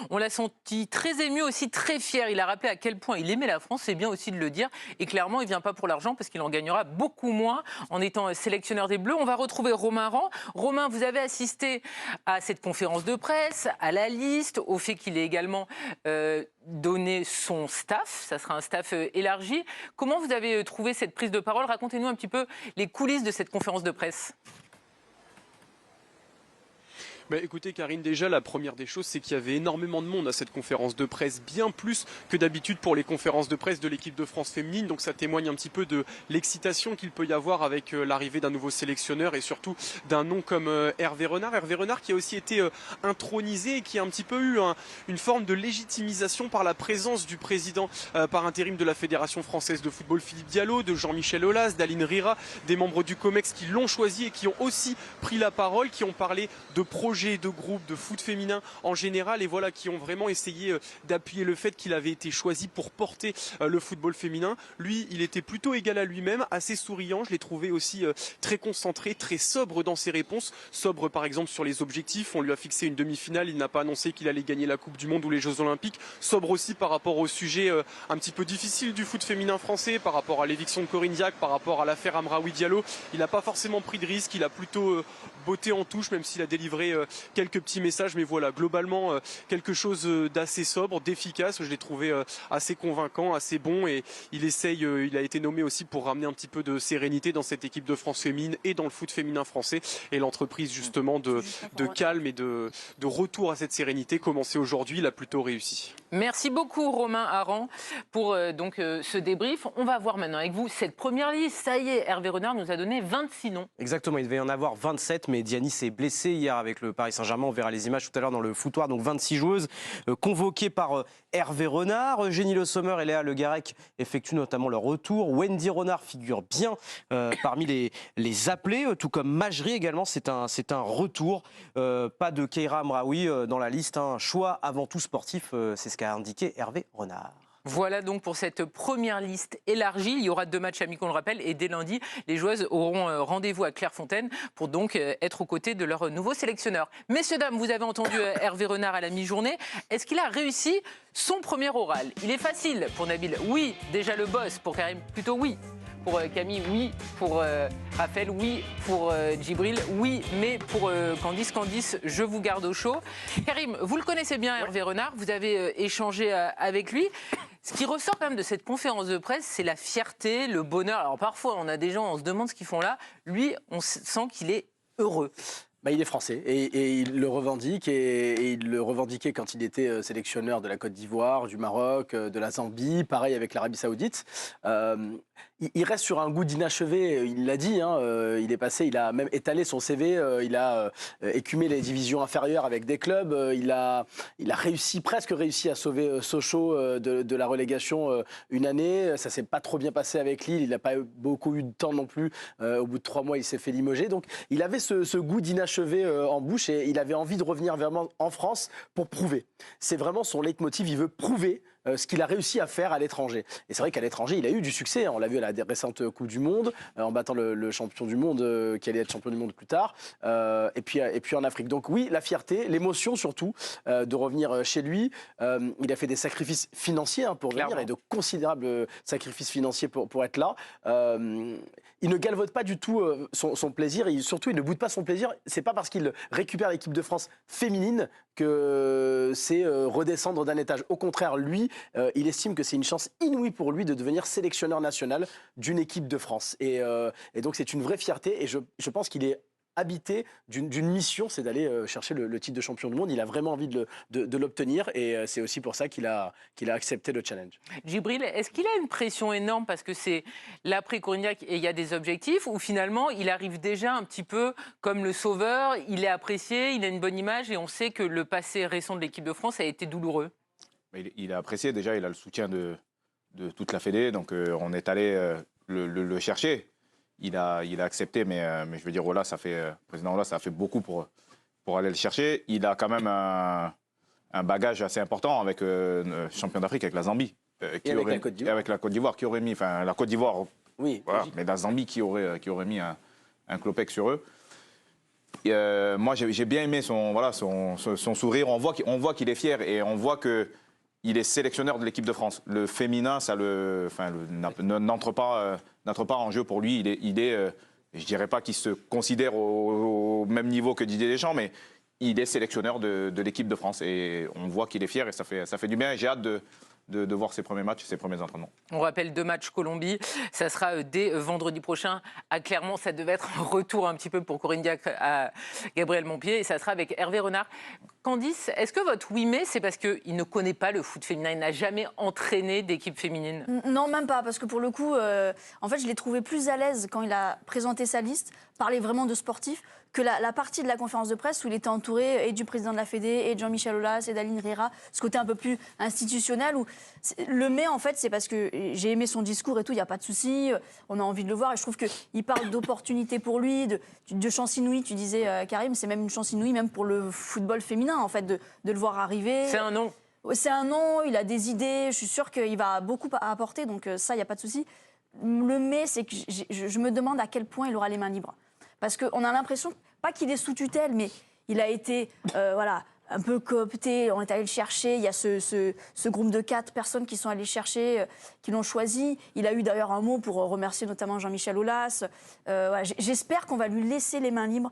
On l'a senti très ému, aussi très fier. Il a rappelé à quel point il aimait la France, c'est bien aussi de le dire. Et clairement, il ne vient pas pour l'argent parce qu'il en gagnera beaucoup moins en étant sélectionneur des Bleus. On va retrouver Romain Arend. Romain, vous avez assisté à cette conférence de presse, à la liste, au fait qu'il ait également donné son staff. Ça sera un staff élargi. Comment vous avez trouvé cette prise de parole? Racontez-nous un petit peu les coulisses de cette conférence de presse. Écoutez Karine, déjà la première des choses c'est qu'il y avait énormément de monde à cette conférence de presse, bien plus que d'habitude pour les conférences de presse de l'équipe de France féminine, donc ça témoigne un petit peu de l'excitation qu'il peut y avoir avec l'arrivée d'un nouveau sélectionneur et surtout d'un nom comme Hervé Renard. Hervé Renard qui a aussi été intronisé et qui a un petit peu eu une forme de légitimisation par la présence du président par intérim de la Fédération Française de Football Philippe Diallo, de Jean-Michel Aulas, d'Aline Rira, des membres du COMEX qui l'ont choisi et qui ont aussi pris la parole, qui ont parlé de projets de groupes de foot féminin en général et voilà qui ont vraiment essayé d'appuyer le fait qu'il avait été choisi pour porter le football féminin. Lui, il était plutôt égal à lui-même, assez souriant, je l'ai trouvé aussi très concentré, très sobre dans ses réponses, sobre par exemple sur les objectifs, on lui a fixé une demi-finale, il n'a pas annoncé qu'il allait gagner la Coupe du Monde ou les Jeux Olympiques, sobre aussi par rapport au sujet un petit peu difficile du foot féminin français, par rapport à l'éviction de Corinne Diacre, par rapport à l'affaire Amraoui Diallo, il n'a pas forcément pris de risque, il a plutôt botté en touche même s'il a délivré quelques petits messages, mais voilà, globalement quelque chose d'assez sobre, d'efficace. Je l'ai trouvé assez convaincant, assez bon et il a été nommé aussi pour ramener un petit peu de sérénité dans cette équipe de France féminine et dans le foot féminin français et l'entreprise justement de calme et de retour à cette sérénité commencée aujourd'hui, l'a plutôt réussi. Merci beaucoup Romain Arend pour ce débrief. On va voir maintenant avec vous cette première liste. Ça y est, Hervé Renard nous a donné 26 noms. Exactement, il devait y en avoir 27, mais Diani s'est blessé hier avec le Paris Saint-Germain. On verra les images tout à l'heure dans le foutoir. Donc 26 joueuses convoquées par Hervé Renard. Eugénie Le Sommer et Léa Le Garec effectuent notamment leur retour. Wendy Renard figure bien parmi les appelés, tout comme Majri également. C'est un retour. Pas de Keira Amraoui dans la liste. Un choix avant tout sportif, c'est ce qu'a indiqué Hervé Renard. Voilà donc pour cette première liste élargie. Il y aura 2 matchs amicaux, on le rappelle, et dès lundi, les joueuses auront rendez-vous à Clairefontaine pour donc être aux côtés de leur nouveau sélectionneur. Messieurs, dames, vous avez entendu Hervé Renard à la mi-journée. Est-ce qu'il a réussi son premier oral? Il est facile pour Nabil. Oui, déjà le boss. Pour Karim, plutôt oui. Pour Camille, oui. Pour Raphaël, oui. Pour Djibril, oui. Mais pour Candice, je vous garde au chaud. Karim, vous le connaissez bien, Hervé Renard. Vous avez échangé avec lui. Ce qui ressort quand même de cette conférence de presse, c'est la fierté, le bonheur. Alors parfois, on a des gens, on se demande ce qu'ils font là. Lui, on sent qu'il est heureux. Il est français et il le revendique et il le revendiquait quand il était sélectionneur de la Côte d'Ivoire, du Maroc, de la Zambie, pareil avec l'Arabie Saoudite. Il reste sur un goût d'inachevé, il l'a dit, il est passé, il a même étalé son CV, il a écumé les divisions inférieures avec des clubs, il a presque réussi à sauver Sochaux de la relégation une année, ça s'est pas trop bien passé avec Lille, il n'a pas beaucoup eu de temps non plus, au bout de 3 mois il s'est fait limoger, donc il avait ce goût d'inachevé en bouche et il avait envie de revenir vraiment en France pour prouver. C'est vraiment son leitmotiv, il veut prouver ce qu'il a réussi à faire à l'étranger. Et c'est vrai qu'à l'étranger, il a eu du succès. On l'a vu à la récente Coupe du Monde, en battant le champion du monde, qui allait être champion du monde plus tard, et puis en Afrique. Donc oui, la fierté, l'émotion surtout, de revenir chez lui. Il a fait des sacrifices financiers pour venir, et de considérables sacrifices financiers pour être là. Il ne galvaude pas du tout son plaisir, et surtout, il ne boude pas son plaisir. C'est pas parce qu'il récupère l'équipe de France féminine que c'est redescendre d'un étage. Au contraire, lui, il estime que c'est une chance inouïe pour lui de devenir sélectionneur national d'une équipe de France. Et donc c'est une vraie fierté et je pense qu'il est habité d'une mission, c'est d'aller chercher le titre de champion du monde. Il a vraiment envie de l'obtenir et c'est aussi pour ça qu'il a accepté le challenge. Djibril, est-ce qu'il a une pression énorme parce que c'est l'après-Corignac et il y a des objectifs ou finalement il arrive déjà un petit peu comme le sauveur, il est apprécié, il a une bonne image et on sait que le passé récent de l'équipe de France a été douloureux? Il est apprécié déjà, il a le soutien de toute la Fédé, donc on est allé le chercher. Il a accepté, mais je veux dire, président Aulas, ça a fait beaucoup pour aller le chercher. Il a quand même un bagage assez important avec champion d'Afrique, avec la Zambie. Avec la Côte d'Ivoire, qui aurait mis, enfin la Côte d'Ivoire, oui, voilà, mais la Zambie qui aurait mis un clopec sur eux. moi, j'ai bien aimé son sourire. On voit qu'il est fier et on voit qu'il est sélectionneur de l'équipe de France. Le féminin, n'entre pas en jeu pour lui. Je ne dirais pas qu'il se considère au même niveau que Didier Deschamps, mais il est sélectionneur de l'équipe de France. Et on voit qu'il est fier et ça fait du bien. J'ai hâte de voir ses premiers matchs et ses premiers entraînements. On rappelle 2 matchs Colombie, ça sera dès vendredi prochain à Clermont. Ça devait être un retour un petit peu pour Corinne Diacre à Gabriel Montpied et ça sera avec Hervé Renard. Candice, est-ce que votre oui mais c'est parce qu'il ne connaît pas le foot féminin, il n'a jamais entraîné d'équipe féminine? Non, même pas, parce que pour le coup, en fait, je l'ai trouvé plus à l'aise quand il a présenté sa liste, parler vraiment de sportif, que la partie de la conférence de presse où il était entouré et du président de la Fédé, et de Jean-Michel Aulas, et d'Aline Riera, ce côté un peu plus institutionnel. Où le mais, en fait, c'est parce que j'ai aimé son discours et tout, il n'y a pas de souci, on a envie de le voir, et je trouve qu'il parle d'opportunités pour lui, de chance inouïe, tu disais, Karim, c'est même une chance inouïe, même pour le football féminin, en fait, de le voir arriver. C'est un nom. C'est un nom, il a des idées, je suis sûre qu'il va beaucoup apporter, donc ça, il n'y a pas de souci. Le mais, c'est que je me demande à quel point il aura les mains libres. Parce qu'on a l'impression, pas qu'il est sous tutelle, mais il a été un peu coopté, on est allé le chercher, il y a ce groupe de 4 personnes qui sont allées chercher, qui l'ont choisi. Il a eu d'ailleurs un mot pour remercier notamment Jean-Michel Aulas. J'espère qu'on va lui laisser les mains libres.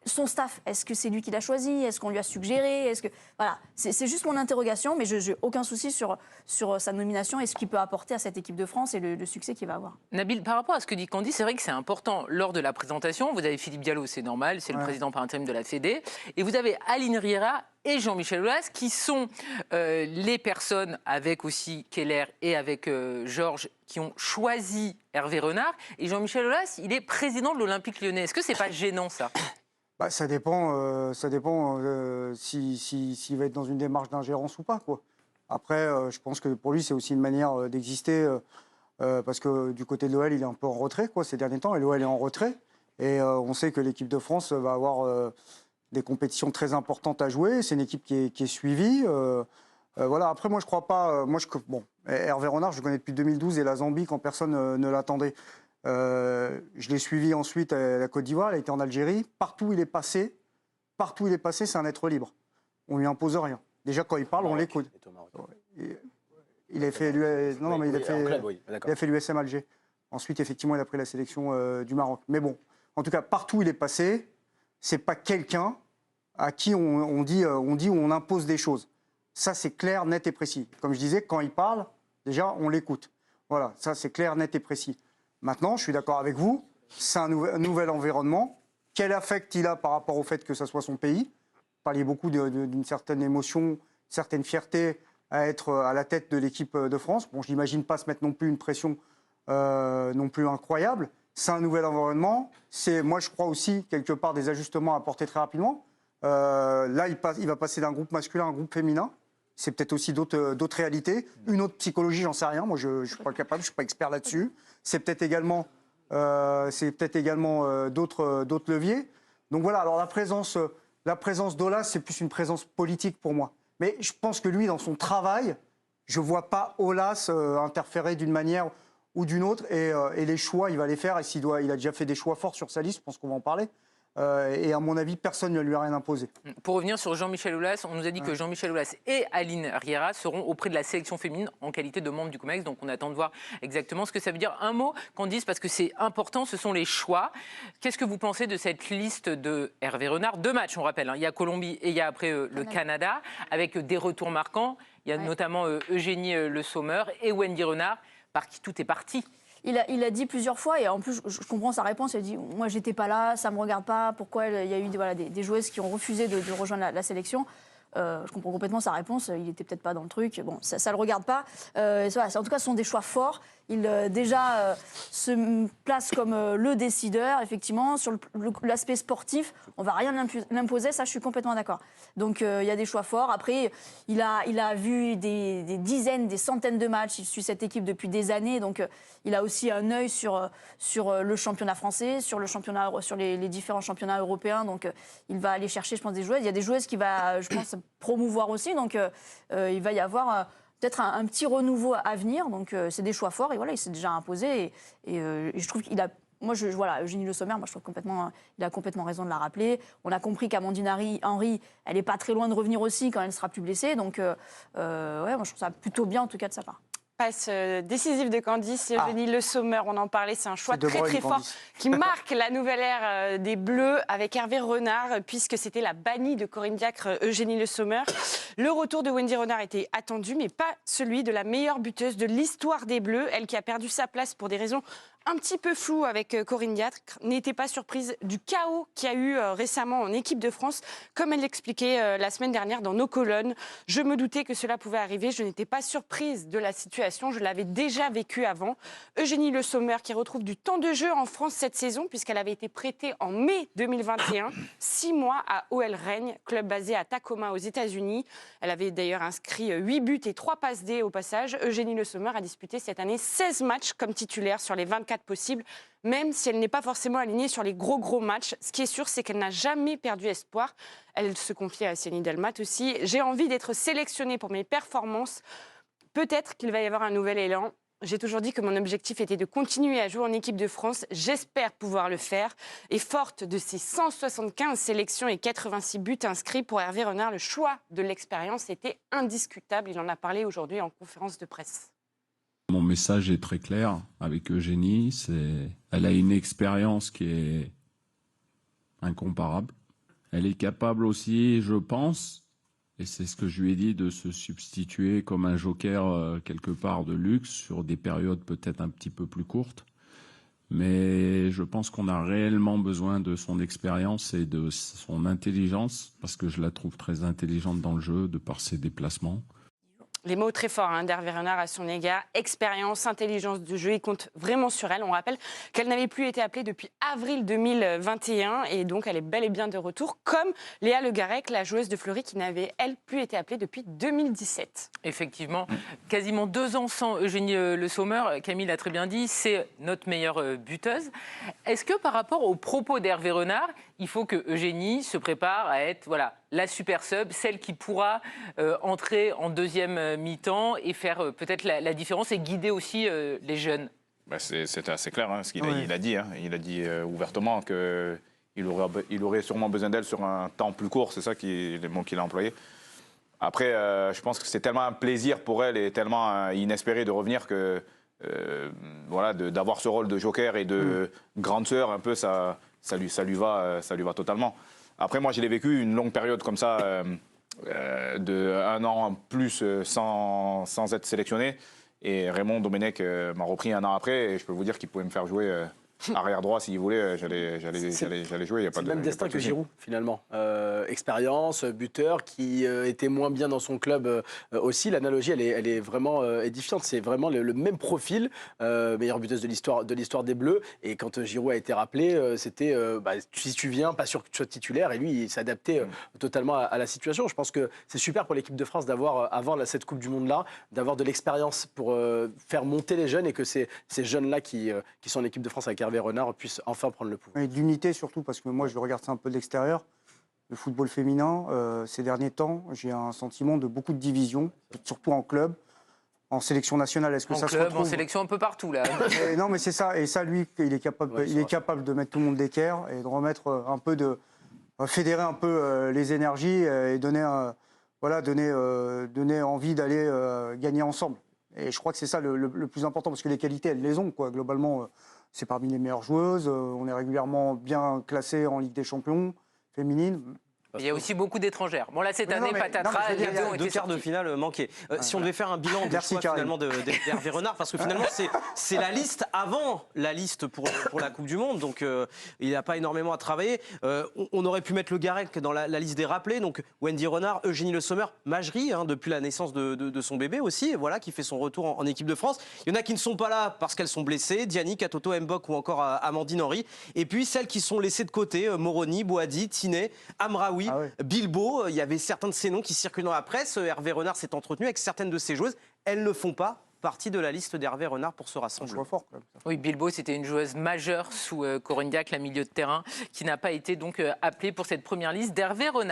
Son staff, est-ce que c'est lui qui l'a choisi? Est-ce qu'on lui a suggéré? Voilà, c'est juste mon interrogation, mais je n'ai aucun souci sur sa nomination et ce qu'il peut apporter à cette équipe de France et le succès qu'il va avoir. Nabil, par rapport à ce que dit Candy, c'est vrai que c'est important. Lors de la présentation, vous avez Philippe Diallo, c'est normal, c'est le président par intérim de la Fédé, et vous avez Aline Riera et Jean-Michel Aulas, qui sont les personnes, avec aussi Keller et avec Georges, qui ont choisi Hervé Renard. Et Jean-Michel Aulas, il est président de l'Olympique Lyonnais. Est-ce que c'est pas gênant, ça? Ça dépend s'il va être dans une démarche d'ingérence ou pas, quoi. Après, je pense que pour lui, c'est aussi une manière d'exister, parce que du côté de l'OL, il est un peu en retrait, quoi, ces derniers temps, et l'OL est en retrait. Et on sait que l'équipe de France va avoir des compétitions très importantes à jouer. C'est une équipe qui est suivie. Voilà. Après, moi, je crois pas... Hervé Renard, je le connais depuis 2012 et la Zambie, quand personne ne l'attendait. Je l'ai suivi ensuite à la Côte d'Ivoire, il a été en Algérie. Partout où il est passé, c'est un être libre. On lui impose rien. Déjà, quand il parle, on l'écoute. Il a fait l'USM Alger. Ensuite, effectivement, il a pris la sélection du Maroc. Mais bon, en tout cas, partout où il est passé, c'est pas quelqu'un à qui on dit ou on impose des choses. Ça, c'est clair, net et précis. Comme je disais, quand il parle, déjà, on l'écoute. Voilà, ça, c'est clair, net et précis. Maintenant, je suis d'accord avec vous, c'est un nouvel environnement. Quel affect il a par rapport au fait que ça soit son pays? Vous parliez beaucoup d'une certaine émotion, une certaine fierté à être à la tête de l'équipe de France. Bon, je n'imagine pas se mettre non plus une pression non plus incroyable. C'est un nouvel environnement. C'est, moi, je crois aussi, quelque part, des ajustements à apporter très rapidement. Là, il va passer d'un groupe masculin à un groupe féminin. C'est peut-être aussi d'autres réalités. Une autre psychologie, j'en sais rien. Moi, je ne suis pas capable, je ne suis pas expert là-dessus. C'est peut-être également, d'autres leviers. Donc voilà, alors la présence d'Aulas, c'est plus une présence politique pour moi. Mais je pense que lui, dans son travail, je ne vois pas Aulas interférer d'une manière ou d'une autre. Et les choix, il va les faire. Et il a déjà fait des choix forts sur sa liste, je pense qu'on va en parler. Et à mon avis, personne ne lui a rien imposé. Pour revenir sur Jean-Michel Aulas, on nous a dit que Jean-Michel Aulas et Aline Riera seront auprès de la sélection féminine en qualité de membres du COMEX. Donc on attend de voir exactement ce que ça veut dire. Un mot qu'on dise, parce que c'est important, ce sont les choix. Qu'est-ce que vous pensez de cette liste de Hervé Renard? 2 matchs, on rappelle. Il y a Colombie et il y a après le Canada, avec des retours marquants. Il y a notamment Eugénie Le Sommer et Wendy Renard, par qui tout est parti. Il a dit plusieurs fois, et en plus, je comprends sa réponse, il a dit « Moi, j'étais pas là, ça me regarde pas, pourquoi il y a eu des joueuses qui ont refusé de rejoindre la sélection ?» Je comprends complètement sa réponse, il était peut-être pas dans le truc, bon, ça le regarde pas. En tout cas, ce sont des choix forts. Il se place comme le décideur, effectivement. Sur l'aspect sportif, on va rien l'imposer, ça je suis complètement d'accord. Donc il y a des choix forts. Après, il a vu des dizaines, des centaines de matchs, il suit cette équipe depuis des années, donc il a aussi un œil sur le championnat français, sur les différents championnats européens, donc il va aller chercher, je pense, des joueuses. Il y a des joueuses qu'il va, je pense, promouvoir aussi, donc il va y avoir... peut-être un petit renouveau à venir, donc c'est des choix forts, et voilà, il s'est déjà imposé, et je trouve qu'il a moi, voilà, Eugénie Le Sommer, moi, je trouve il a complètement raison de la rappeler. On a compris qu'Amandine Henry, elle n'est pas très loin de revenir aussi quand elle sera plus blessée. Donc, ouais, moi, je trouve ça plutôt bien, en tout cas, de sa part. Passe décisive de Candice, Eugénie Le Sommer, on en parlait, c'est un choix très fort qui marque la nouvelle ère des Bleus avec Hervé Renard, puisque c'était la bannie de Corinne Diacre, Eugénie Le Sommer. Le retour de Wendy Renard était attendu, mais pas celui de la meilleure buteuse de l'histoire des Bleus, elle qui a perdu sa place pour des raisons un petit peu floues avec Corinne Diacre, n'était pas surprise du chaos qu'il y a eu récemment en équipe de France, comme elle l'expliquait la semaine dernière dans nos colonnes. Je me doutais que cela pouvait arriver, je n'étais pas surprise de la situation, je l'avais déjà vécu avant. Eugénie Le Sommer qui retrouve du temps de jeu en France cette saison, puisqu'elle avait été prêtée en mai 2021, 6 mois à OL Reign, club basé à Tacoma aux États-Unis. Elle avait d'ailleurs inscrit 8 buts et 3 passes D au passage. Eugénie Le Sommer a disputé cette année 16 matchs comme titulaire sur les 24 possibles, même si elle n'est pas forcément alignée sur les gros matchs. Ce qui est sûr, c'est qu'elle n'a jamais perdu espoir. Elle se confiait à Céline Delmat aussi. J'ai envie d'être sélectionnée pour mes performances. Peut-être qu'il va y avoir un nouvel élan. J'ai toujours dit que mon objectif était de continuer à jouer en équipe de France. J'espère pouvoir le faire. Et forte de ses 175 sélections et 86 buts inscrits pour Hervé Renard, le choix de l'expérience était indiscutable. Il en a parlé aujourd'hui en conférence de presse. Mon message est très clair avec Eugénie. Elle a une expérience qui est incomparable. Elle est capable aussi, je pense, et c'est ce que je lui ai dit, de se substituer comme un joker quelque part de luxe sur des périodes peut-être un petit peu plus courtes. Mais je pense qu'on a réellement besoin de son expérience et de son intelligence, parce que je la trouve très intelligente dans le jeu, de par ses déplacements. Les mots très forts d'Hervé Renard à son égard. Expérience, intelligence de jeu, il compte vraiment sur elle. On rappelle qu'elle n'avait plus été appelée depuis avril 2021 et donc elle est bel et bien de retour, comme Léa Le Garec, la joueuse de Fleury, qui n'avait, elle, plus été appelée depuis 2017. Effectivement, quasiment 2 ans sans Eugénie Le Sommer, Camille l'a très bien dit, c'est notre meilleure buteuse. Est-ce que par rapport aux propos d'Hervé Renard, il faut que Eugénie se prépare à être la super sub, celle qui pourra entrer en deuxième mi-temps et faire peut-être la différence et guider aussi les jeunes? C'était assez clair, ce qu'il a dit. Il a dit ouvertement qu'il aurait sûrement besoin d'elle sur un temps plus court, c'est ça les mots qu'il a employés. Après, je pense que c'est tellement un plaisir pour elle et tellement inespéré de revenir que d'avoir ce rôle de joker et de grande sœur, un peu, ça lui va totalement. Après, moi, je l'ai vécu une longue période comme ça, de 1 an en plus sans être sélectionné. Et Raymond Domenech m'a repris 1 an après, et je peux vous dire qu'il pouvait me faire jouer arrière droit s'il voulait, j'allais jouer. C'est le même destin que Giroud, finalement. Expérience, buteur, qui était moins bien dans son club aussi. L'analogie, elle est vraiment édifiante. C'est vraiment le même profil, meilleure buteuse de l'histoire des Bleus. Et quand Giroud a été rappelé, c'était si tu viens, pas sûr que tu sois titulaire. Et lui, il s'adaptait totalement à la situation. Je pense que c'est super pour l'équipe de France d'avoir, avant cette Coupe du Monde-là, d'avoir de l'expérience pour faire monter les jeunes et que ces jeunes-là qui sont en équipe de France avec Hervé Renard puisse enfin prendre le pouvoir. Et d'unité surtout, parce que moi je regarde ça un peu de l'extérieur. Le football féminin, ces derniers temps, j'ai un sentiment de beaucoup de divisions, surtout en club, en sélection nationale. Est-ce que ça se retrouve en sélection un peu partout là. Non, mais c'est ça. Et ça, lui, il est capable de mettre tout le monde d'équerre et de remettre un peu fédérer un peu les énergies et donner envie d'aller gagner ensemble. Et je crois que c'est ça le plus important, parce que les qualités, elles les ont, quoi. Globalement, c'est parmi les meilleures joueuses. On est régulièrement bien classé en Ligue des Champions féminine. Il y a aussi beaucoup d'étrangères. Bon, là, cette année, patatras, les deux ont été 2 quarts de finale manqués. Si on devait faire un bilan de choix, finalement d'Hervé Renard, parce que finalement, c'est la liste avant la liste pour la Coupe du Monde, donc il n'a pas énormément à travailler. On aurait pu mettre Le Garec dans la liste des rappelés, donc Wendy Renard, Eugénie Le Sommer, Majri, depuis la naissance de son bébé aussi, voilà, qui fait son retour en équipe de France. Il y en a qui ne sont pas là parce qu'elles sont blessées, Diani, Katoto, Mbok ou encore Amandine Henry. Et puis celles qui sont laissées de côté, Moroni, Boadi, Tiné, Amraoui, Bilbo, il y avait certains de ces noms qui circulent dans la presse. Hervé Renard s'est entretenu avec certaines de ces joueuses. Elles ne font pas partie de la liste d'Hervé Renard pour ce rassemblement. Oui, Bilbo, c'était une joueuse majeure sous Corinne Diacre, la milieu de terrain, qui n'a pas été donc appelée pour cette première liste d'Hervé Renard.